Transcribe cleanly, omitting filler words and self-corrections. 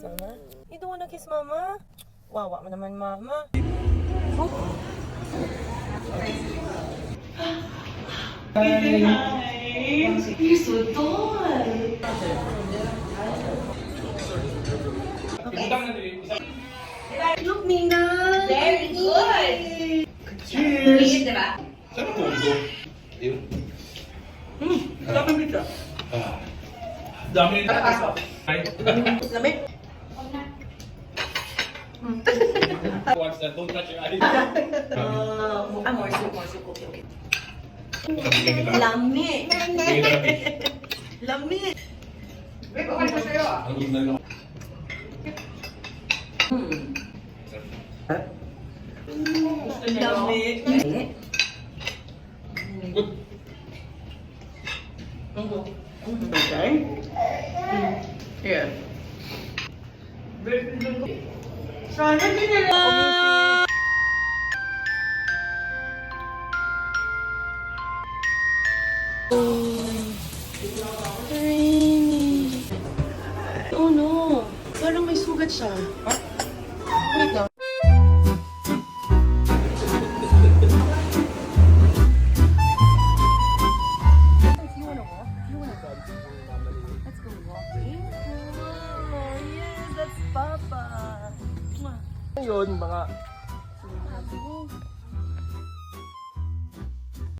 Mama? You don't wanna kiss Mama? Wawa mo naman, Mama. Hi! You're so tall! Okay. Look, Nina! Very good! Cheers! Diba? Saan ang puso? Yun. Dami nito. Dami nito. Ay. Lamig? Watch that. Don't touch your eyes. More soup. Okay. Pakabigyan kita. Lami! Bigyan kita ng fish. Lami! Wait, okay pa sa'yo ah. Ang ganda lang. Lami! Good. Okay. Here. Sana din nila. Rainy. Oh no. Parang may sugat siya. Wait lang. Let's go walking. Oh, yes, that's Papa. Ngayon, mga